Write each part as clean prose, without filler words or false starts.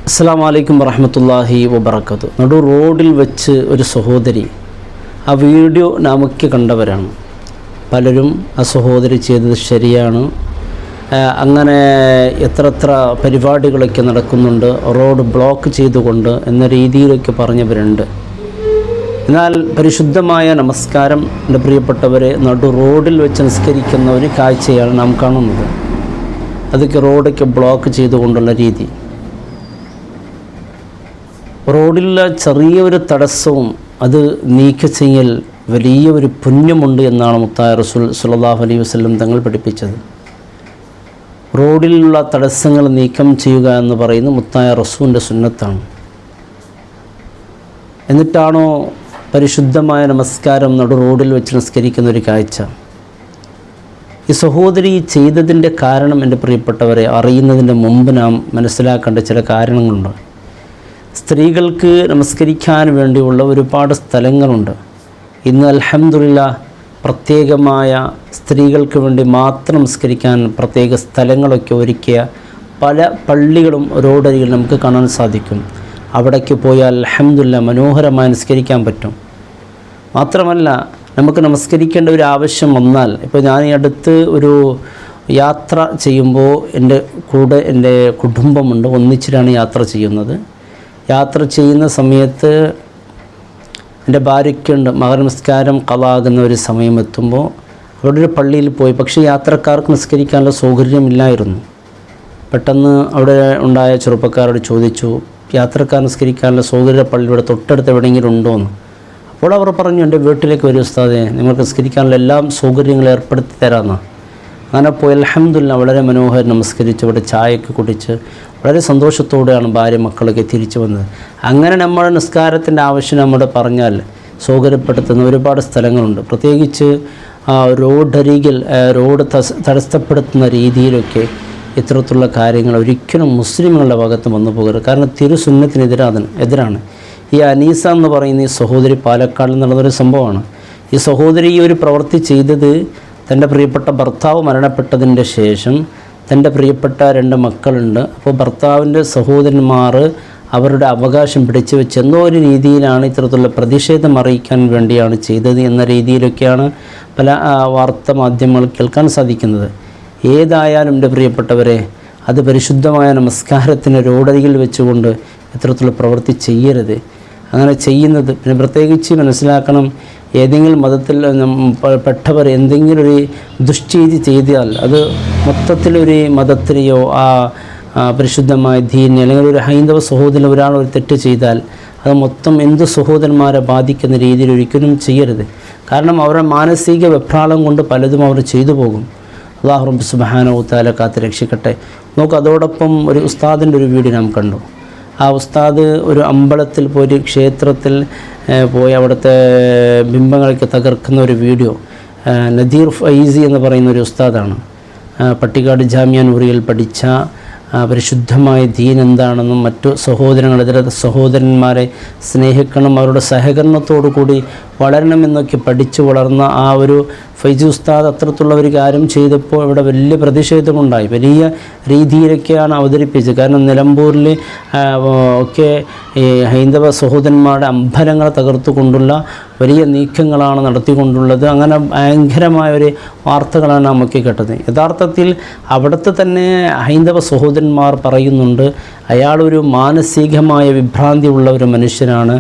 അസ്സലാമു അലൈക്കും വറഹ്മത്തുള്ളാഹി വബറകാതുഹു. നടു റോഡിൽ വെച്ച് ഒരു സഹോദരി, ആ വീഡിയോ നാമൊക്കെ കണ്ടവരാണ് പലരും. ആ സഹോദരി ചെയ്തത് ശരിയാണ്, അങ്ങനെ എത്ര പരിപാടികളൊക്കെ നടക്കുന്നുണ്ട്, റോഡ് ബ്ലോക്ക് ചെയ്തുകൊണ്ട് എന്ന രീതിയിലൊക്കെ പറഞ്ഞവരുണ്ട്. എന്നാൽ പരിശുദ്ധമായ നമസ്കാരം, എൻ്റെ പ്രിയപ്പെട്ടവരെ, നടു റോഡിൽ വെച്ച് നിസ്കരിക്കുന്ന ഒരു കാഴ്ചയാണ് നാം കാണുന്നത്. അതൊക്കെ റോഡൊക്കെ ബ്ലോക്ക് ചെയ്തുകൊണ്ടുള്ള രീതി. റോഡിലുള്ള ചെറിയൊരു തടസ്സവും അത് നീക്കം ചെയ്യൽ വലിയ ഒരു പുണ്യമുണ്ട് എന്നാണ് മുത്തായ റസൂൽ സ്വല്ലല്ലാഹു അലൈഹി വസല്ലം തങ്ങൾ പഠിപ്പിച്ചത്. റോഡിലുള്ള തടസ്സങ്ങൾ നീക്കം ചെയ്യുക എന്ന് പറയുന്നത് മുത്തായ റസൂലിൻ്റെ സുന്നത്താണ്. എന്നിട്ടാണോ പരിശുദ്ധമായ നമസ്കാരം നടു റോഡിൽ വെച്ച് നിസ്കരിക്കുന്ന ഒരു കാഴ്ച. ഈ സഹോദരി ചെയ്തതിൻ്റെ കാരണം, എൻ്റെ പ്രിയപ്പെട്ടവരെ, അറിയുന്നതിൻ്റെ മുമ്പ് നാം മനസ്സിലാക്കേണ്ട ചില കാരണങ്ങളുണ്ട്. സ്ത്രീകൾക്ക് നമസ്കരിക്കാൻ വേണ്ടിയുള്ള ഒരുപാട് സ്ഥലങ്ങളുണ്ട്. ഇന്ന് അൽഹംദുലില്ലാഹ് പ്രത്യേകമായ സ്ത്രീകൾക്ക് വേണ്ടി മാത്രം നമസ്കരിക്കാൻ പ്രത്യേക സ്ഥലങ്ങളൊക്കെ ഒരുക്കിയ പല പള്ളികളും റോഡരികിൽ നമുക്ക് കാണാൻ സാധിക്കും. അവിടേക്ക് പോയാൽ അൽഹംദുലില്ലാഹ് മനോഹരമായി നമസ്കരിക്കാൻ പറ്റും. മാത്രമല്ല, നമുക്ക് നമസ്കരിക്കേണ്ട ഒരു ആവശ്യം വന്നാൽ, ഇപ്പോൾ ഞാൻ ഈ അടുത്ത് ഒരു യാത്ര ചെയ്യുമ്പോൾ എൻ്റെ കൂടെ എൻ്റെ കുടുംബമുണ്ട്, ഒന്നിച്ചിട്ടാണ് യാത്ര ചെയ്യുന്നത്. യാത്ര ചെയ്യുന്ന സമയത്ത് എൻ്റെ ഭാര്യയ്ക്കുണ്ട് മഗ്‌രിബ് നമസ്കാരം ഖളാകുന്ന ഒരു സമയം എത്തുമ്പോൾ അവിടെ ഒരു പള്ളിയിൽ പോയി. പക്ഷേ യാത്രക്കാർക്ക് നിസ്കരിക്കാനുള്ള സൗകര്യമില്ലായിരുന്നു. പെട്ടെന്ന് അവിടെ ഉണ്ടായ ചെറുപ്പക്കാരോട് ചോദിച്ചു, യാത്രക്കാർ നിസ്കരിക്കാനുള്ള സൗകര്യ പള്ളി ഇവിടെ തൊട്ടടുത്ത് എവിടെയെങ്കിലും ഉണ്ടോ എന്ന്. അപ്പോൾ അവർ പറഞ്ഞു, എൻ്റെ വീട്ടിലേക്ക് വരും ഉസ്താദേ, നിങ്ങൾക്ക് നിസ്കരിക്കാനുള്ള എല്ലാ സൗകര്യങ്ങളും ഏർപ്പെടുത്തി തരാമെന്നാണ്. അങ്ങനെ പോയി അൽഹംദുലില്ലാഹ് വളരെ മനോഹരം നമസ്കരിച്ച് ഇവിടെ ചായയൊക്കെ കുടിച്ച് വളരെ സന്തോഷത്തോടെയാണ് ഭാര്യ മക്കളൊക്കെ തിരിച്ചു വന്നത്. അങ്ങനെ നമ്മുടെ നിസ്കാരത്തിൻ്റെ ആവശ്യം നമ്മോട് പറഞ്ഞാൽ സൗകര്യപ്പെടുത്തുന്ന ഒരുപാട് സ്ഥലങ്ങളുണ്ട്. പ്രത്യേകിച്ച് റോഡരികിൽ റോഡ് തടസ്സപ്പെടുത്തുന്ന രീതിയിലൊക്കെ ഇത്തരത്തിലുള്ള കാര്യങ്ങൾ ഒരിക്കലും മുസ്ലിമുകളുടെ ഭാഗത്ത് വന്നു പോകരുത്. കാരണം തിരുസുന്നത്തിനെതിരാണ്. ഈ അനീസ എന്ന് പറയുന്ന ഈ സഹോദരി പാലക്കാടിൽ നടന്നൊരു സംഭവമാണ്. ഈ സഹോദരി ഈ ഒരു പ്രവൃത്തി ചെയ്തത് തൻ്റെ പ്രിയപ്പെട്ട ഭർത്താവ് മരണപ്പെട്ടതിൻ്റെ ശേഷം തൻ്റെ പ്രിയപ്പെട്ട 2 മക്കളുണ്ട്. അപ്പോൾ ഭർത്താവിൻ്റെ സഹോദരന്മാർ അവരുടെ അവകാശം പിടിച്ചു വെച്ച് എന്തോ ഒരു രീതിയിലാണ് ഇത്തരത്തിലുള്ള പ്രതിഷേധം അറിയിക്കാൻ വേണ്ടിയാണ് ചെയ്തത് എന്ന രീതിയിലൊക്കെയാണ് പല വാർത്താ മാധ്യമങ്ങൾ കേൾക്കാൻ സാധിക്കുന്നത്. ഏതായാലും എൻ്റെ പ്രിയപ്പെട്ടവരെ, അത് പരിശുദ്ധമായ നമസ്കാരത്തിന് റോഡരികിൽ വെച്ചുകൊണ്ട് ഇത്തരത്തിലുള്ള പ്രവൃത്തി ചെയ്യരുത്. അങ്ങനെ ചെയ്യുന്നത്, പിന്നെ പ്രത്യേകിച്ച് മനസ്സിലാക്കണം, ഏതെങ്കിലും മതത്തിൽ പെട്ടവർ എന്തെങ്കിലും ഒരു ദുഷ്ചെയ്തി ചെയ്താൽ അത് മൊത്തത്തിലൊരു മതത്തിനെയോ പരിശുദ്ധമായ ദീനിനെ, അല്ലെങ്കിൽ ഒരു ഹൈന്ദവ സഹോദരൻ ഒരാൾ ഒരു തെറ്റ് ചെയ്താൽ അത് മൊത്തം എന്ത് സഹോദരന്മാരെ ബാധിക്കുന്ന രീതിയിൽ ഒരിക്കലും ചെയ്യരുത്. കാരണം അവരുടെ മാനസിക വെപ്രാളം കൊണ്ട് പലതും അവർ ചെയ്തു പോകും. അല്ലാഹു റബ്ബ് സുബ്ഹാനഹു വ തആല കാത്ത് രക്ഷിക്കട്ടെ. നമുക്ക് അതോടൊപ്പം ഒരു ഉസ്താദിൻ്റെ ഒരു വീഡിയോ നാം കണ്ടു. ആ ഉസ്താദ് ഒരു അമ്പലത്തിൽ പോയി, ക്ഷേത്രത്തിൽ പോയി അവിടുത്തെ ബിംബങ്ങളൊക്കെ തകർക്കുന്ന ഒരു വീഡിയോ. നദീർ ഫൈസി എന്ന് പറയുന്ന ഒരു ഉസ്താദാണ്. പട്ടിക്കാട് ജാമിയ നൂറിയിൽ പഠിച്ച പരിശുദ്ധമായ ദീൻ എന്താണെന്നും മറ്റു സഹോദരന്മാരെ സ്നേഹിക്കണം, അവരുടെ സഹകരണത്തോടു കൂടി വളരണമെന്നൊക്കെ പഠിച്ചു വളർന്ന ആ ഒരു ഫൈസി ഉസ്താദ് അത്തരത്തിലുള്ള ഒരു കാര്യം ചെയ്തപ്പോൾ ഇവിടെ വലിയ പ്രതിഷേധമുണ്ടായി. വലിയ രീതിയിലൊക്കെയാണ് അവതരിപ്പിച്ചത്. കാരണം നിലമ്പൂരിൽ ഒക്കെ ഈ ഹൈന്ദവ സഹോദരന്മാരുടെ അമ്പലങ്ങളെ തകർത്തുകൊണ്ടുള്ള വലിയ നീക്കങ്ങളാണ് നടത്തിക്കൊണ്ടുള്ളത്. അങ്ങനെ ഭയങ്കരമായൊരു വാർത്തകളാണ് നമുക്ക് കേട്ടത്. യഥാർത്ഥത്തിൽ അവിടുത്തെ തന്നെ ഹൈന്ദവ സഹോദരന്മാർ പറയുന്നുണ്ട്, അയാളൊരു മാനസികമായ വിഭ്രാന്തി ഉള്ള ഒരു മനുഷ്യനാണ്,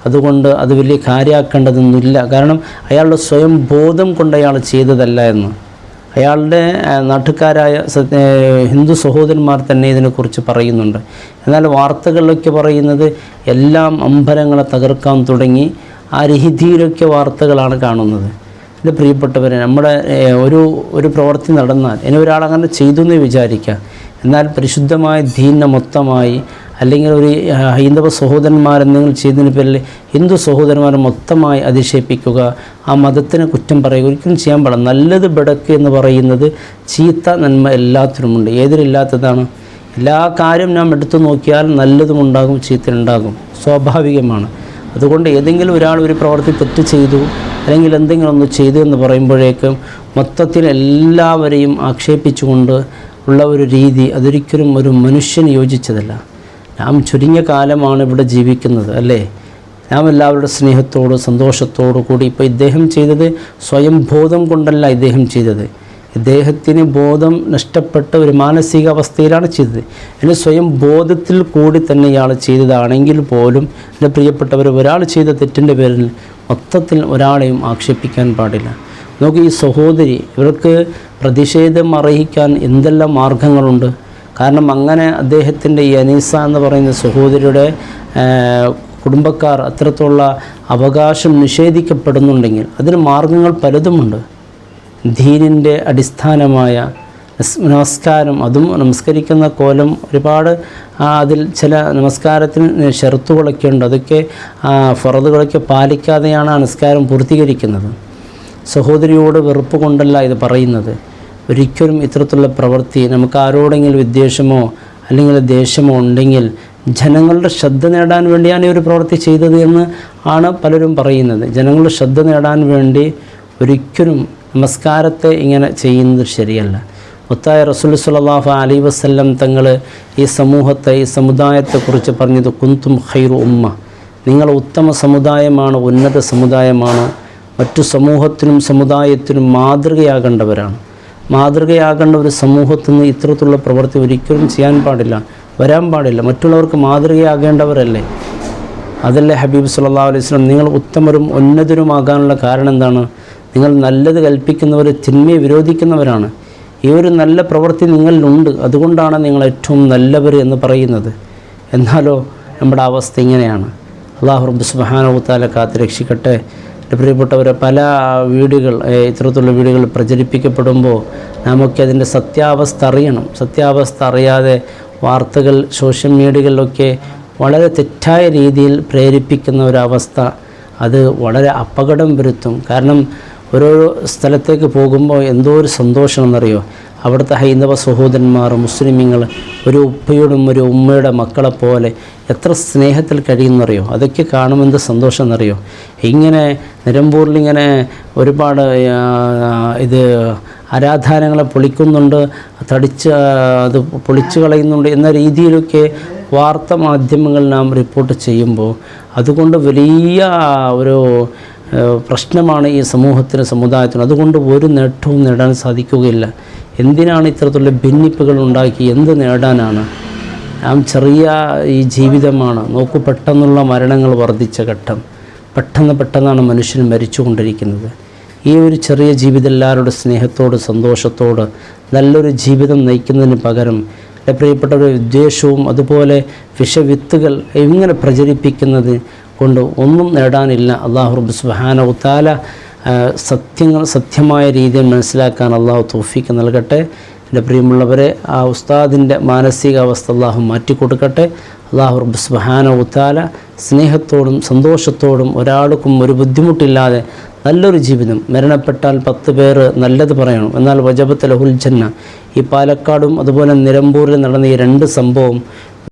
അതുകൊണ്ട് അത് വലിയ കാര്യമാക്കേണ്ടതൊന്നുമില്ല. കാരണം അയാളുടെ സ്വയം ബോധം കൊണ്ട് അയാൾ ചെയ്തതല്ല എന്ന് അയാളുടെ നാട്ടുകാരായ ഹിന്ദു സഹോദരന്മാർ തന്നെ ഇതിനെക്കുറിച്ച് പറയുന്നുണ്ട്. എന്നാൽ വാർത്തകളിലൊക്കെ പറയുന്നത് എല്ലാം അമ്പലങ്ങളെ തകർക്കാൻ തുടങ്ങി, ആ രീതിയിലൊക്കെ വാർത്തകളാണ് കാണുന്നത്. എൻ്റെ പ്രിയപ്പെട്ടവരെ, നമ്മുടെ ഒരു പ്രവൃത്തി നടന്നാൽ ഇനി ഒരാളങ്ങനെ ചെയ്തു എന്ന് വിചാരിക്കുക, എന്നാൽ പരിശുദ്ധമായ ദീനിനെ മൊത്തമായി, അല്ലെങ്കിൽ ഒരു ഹൈന്ദവ സഹോദരന്മാരെന്തെങ്കിലും ചെയ്തതിന് പേരിൽ ഹിന്ദു സഹോദരന്മാരെ മൊത്തമായി അധിക്ഷേപിക്കുക, ആ മതത്തിനെ കുറ്റം പറയുക ഒരിക്കലും ചെയ്യാൻ പാടില്ല. നല്ലത് ബടക്ക് എന്ന് പറയുന്നത് ചീത്ത നന്മ എല്ലാത്തിനുമുണ്ട്. ഏതിലില്ലാത്തതാണ്? എല്ലാ കാര്യം നാം എടുത്തു നോക്കിയാൽ നല്ലതുമുണ്ടാകും, ചീത്തയുണ്ടാകും, സ്വാഭാവികമാണ്. അതുകൊണ്ട് ഏതെങ്കിലും ഒരാൾ ഒരു പ്രവൃത്തി തെറ്റ് ചെയ്തു അല്ലെങ്കിൽ എന്തെങ്കിലും ഒന്ന് ചെയ്തു എന്ന് പറയുമ്പോഴേക്കും മൊത്തത്തിൽ എല്ലാവരെയും ആക്ഷേപിച്ചുകൊണ്ട് ഉള്ള ഒരു രീതി, അതൊരിക്കലും ഒരു മനുഷ്യന് യോജിച്ചതല്ല. നാം ചുരുങ്ങിയ കാലമാണ് ഇവിടെ ജീവിക്കുന്നത് അല്ലേ? നാം എല്ലാവരുടെ സ്നേഹത്തോട് സന്തോഷത്തോടു കൂടി ഇപ്പോൾ ഇദ്ദേഹം ചെയ്തത് സ്വയം ബോധം കൊണ്ടല്ല ഇദ്ദേഹം ചെയ്തത്. ഇദ്ദേഹത്തിന് ബോധം നഷ്ടപ്പെട്ട ഒരു മാനസികാവസ്ഥയിലാണ് ചെയ്തത്. എൻ്റെ സ്വയം ബോധത്തിൽ കൂടി തന്നെ ഇയാൾ ചെയ്തതാണെങ്കിൽ പോലും എൻ്റെ പ്രിയപ്പെട്ടവർ, ഒരാൾ ചെയ്ത തെറ്റിൻ്റെ പേരിൽ മൊത്തത്തിൽ ഒരാളെയും ആക്ഷേപിക്കാൻ പാടില്ല. നോക്കി, ഈ സഹോദരി, ഇവർക്ക് പ്രതിഷേധം അറിയിക്കാൻ എന്തെല്ലാം മാർഗങ്ങളുണ്ട്. കാരണം അങ്ങനെ അദ്ദേഹത്തിൻ്റെ ഈ അനീസ എന്ന് പറയുന്ന സഹോദരിയുടെ കുടുംബക്കാർ അത്തരത്തിലുള്ള അവകാശം നിഷേധിക്കപ്പെടുന്നുണ്ടെങ്കിൽ അതിന് മാർഗങ്ങൾ പലതുമുണ്ട്. ദീനിൻ്റെ അടിസ്ഥാനമായ നമസ്കാരം, അതും നമസ്കരിക്കുന്ന കോലം ഒരുപാട്, അതിൽ ചില നമസ്കാരത്തിന് ഷർത്തുകളൊക്കെ ഉണ്ട്. അതൊക്കെ ഫറദുകളൊക്കെ പാലിക്കാതെയാണ് നമസ്കാരം പൂർത്തീകരിക്കുന്നത്. സഹോദരിയോട് വെറുപ്പ് കൊണ്ടല്ല ഇത് പറയുന്നത്. ഒരിക്കലും ഇത്തരത്തിലുള്ള പ്രവൃത്തി, നമുക്ക് ആരോടെങ്കിലും വിദ്വേഷമോ അല്ലെങ്കിൽ ദേഷ്യമോ ഉണ്ടെങ്കിൽ ജനങ്ങളുടെ ശ്രദ്ധ നേടാൻ വേണ്ടിയാണ് ഈ ഒരു പ്രവൃത്തി ചെയ്തത് എന്ന് ആണ് പലരും പറയുന്നത്. ജനങ്ങളുടെ ശ്രദ്ധ നേടാൻ വേണ്ടി ഒരിക്കലും നമസ്കാരത്തെ ഇങ്ങനെ ചെയ്യുന്നത് ശരിയല്ല. മുത്തായ റസൂൽ സ്വല്ലല്ലാഹു അലൈഹി വസല്ലം തങ്ങൾ ഈ സമൂഹത്തെ, ഈ സമുദായത്തെക്കുറിച്ച് പറഞ്ഞത് കുന്തും ഖൈറു ഉമ്മ, നിങ്ങൾ ഉത്തമ സമുദായമാണ്, ഉന്നത സമുദായമാണ്, മറ്റു സമൂഹത്തിനും സമുദായത്തിനും മാതൃകയാകേണ്ടവരാണ്. മാതൃകയാകേണ്ട ഒരു സമൂഹത്തിൽ നിന്ന് ഇത്തരത്തിലുള്ള പ്രവൃത്തി ഒരിക്കലും ചെയ്യാൻ പാടില്ല, വരാൻ പാടില്ല. മറ്റുള്ളവർക്ക് മാതൃകയാകേണ്ടവരല്ലേ? അതല്ലേ ഹബീബ് സല്ലല്ലാഹു അലൈഹി വസല്ലം, നിങ്ങൾ ഉത്തമരും ഉന്നതരുമാകാനുള്ള കാരണം എന്താണ്? നിങ്ങൾ നല്ലത് കൽപ്പിക്കുന്നവർ, തിന്മയെ വിരോധിക്കുന്നവരാണ്. ഈ ഒരു നല്ല പ്രവൃത്തി നിങ്ങളിലുണ്ട്, അതുകൊണ്ടാണ് നിങ്ങൾ ഏറ്റവും നല്ലവർ എന്ന് പറയുന്നത്. എന്നാലോ നമ്മുടെ അവസ്ഥ ഇങ്ങനെയാണ്. അല്ലാഹു റബ്ബ് സുബ്ഹാനഹു വ തആല കാത്ത് രക്ഷിക്കട്ടെ. എൻ്റെ പ്രിയപ്പെട്ടവരെ, പല വീഡിയോകൾ, ഇത്തരത്തിലുള്ള വീഡിയോകൾ പ്രചരിപ്പിക്കപ്പെടുമ്പോൾ നമുക്കതിൻ്റെ സത്യാവസ്ഥ അറിയണം. സത്യാവസ്ഥ അറിയാതെ വാർത്തകൾ സോഷ്യൽ മീഡിയകളിലൊക്കെ വളരെ തെറ്റായ രീതിയിൽ പ്രേരിപ്പിക്കുന്ന ഒരവസ്ഥ, അത് വളരെ അപകടം വരുത്തും. കാരണം ഓരോ സ്ഥലത്തേക്ക് പോകുമ്പോൾ എന്തോ ഒരു സന്തോഷമെന്നറിയോ, അവിടുത്തെ ഹൈന്ദവ സഹോദരന്മാർ, മുസ്ലിമീങ്ങൾ ഒരു ഉപ്പയോടും ഒരു ഉമ്മയുടെ മക്കളെ പോലെ എത്ര സ്നേഹത്തിൽ കഴിയുന്നറിയോ. അതൊക്കെ കാണുമ്പോൾ എന്ത് സന്തോഷം എന്നറിയോ. ഇങ്ങനെ നിലമ്പൂരിലിങ്ങനെ ഒരുപാട് ഇത് ആരാധനകളെ പൊളിക്കുന്നുണ്ട്, അത് പൊളിച്ചു കളയുന്നുണ്ട് എന്ന രീതിയിലൊക്കെ വാർത്താ മാധ്യമങ്ങൾ നാം റിപ്പോർട്ട് ചെയ്യുമ്പോൾ അതുകൊണ്ട് വലിയ ഒരു പ്രശ്നമാണ് ഈ സമൂഹത്തിന്, സമുദായത്തിന്. അതുകൊണ്ട് ഒരു നേട്ടവും നേടാൻ സാധിക്കുകയില്ല. എന്തിനാണ് ഇത്തരത്തിലുള്ള ഭിന്നിപ്പുകൾ ഉണ്ടാക്കി? എന്ത് നേടാനാണ്? നാം ചെറിയ ഈ ജീവിതമാണ്. നോക്കൂ, പെട്ടെന്നുള്ള മരണങ്ങൾ വർദ്ധിച്ച ഘട്ടം. പെട്ടെന്നാണ് മനുഷ്യൻ മരിച്ചുകൊണ്ടിരിക്കുന്നത്. ഈ ഒരു ചെറിയ ജീവിതം എല്ലാവരുടെ സ്നേഹത്തോട് സന്തോഷത്തോട് നല്ലൊരു ജീവിതം നയിക്കുന്നതിന് പകരം എൻ്റെ പ്രിയപ്പെട്ടവരുടെ വിദ്വേഷവും അതുപോലെ വിഷവിത്തുകൾ ഇങ്ങനെ പ്രചരിപ്പിക്കുന്നത് കൊണ്ട് ഒന്നും നേടാനില്ല. അല്ലാഹു റബ്ബ് സുബ്ഹാനഹു വ തആല സത്യമായ രീതിയിൽ മനസ്സിലാക്കാൻ അല്ലാഹു തൗഫീഖ് നൽകട്ടെ. എൻ്റെ പ്രിയമുള്ളവരെ, ആ ഉസ്താദിൻ്റെ മാനസികാവസ്ഥ അല്ലാഹു മാറ്റിക്കൊടുക്കട്ടെ. അല്ലാഹു റബ്ബ് സുബ്ഹാനഹു വ തആല സ്നേഹത്തോടും സന്തോഷത്തോടും ഒരാൾക്കും ഒരു ബുദ്ധിമുട്ടില്ലാതെ നല്ലൊരു ജീവിതം, മരണപ്പെട്ടാൽ 10 പേര് നല്ലത് പറയണം, എന്നാൽ വജബത്ത് ലഹുൽ ജന്ന. ഈ പാലക്കാടും അതുപോലെ നിലമ്പൂരിൽ നടന്ന ഈ 2 സംഭവം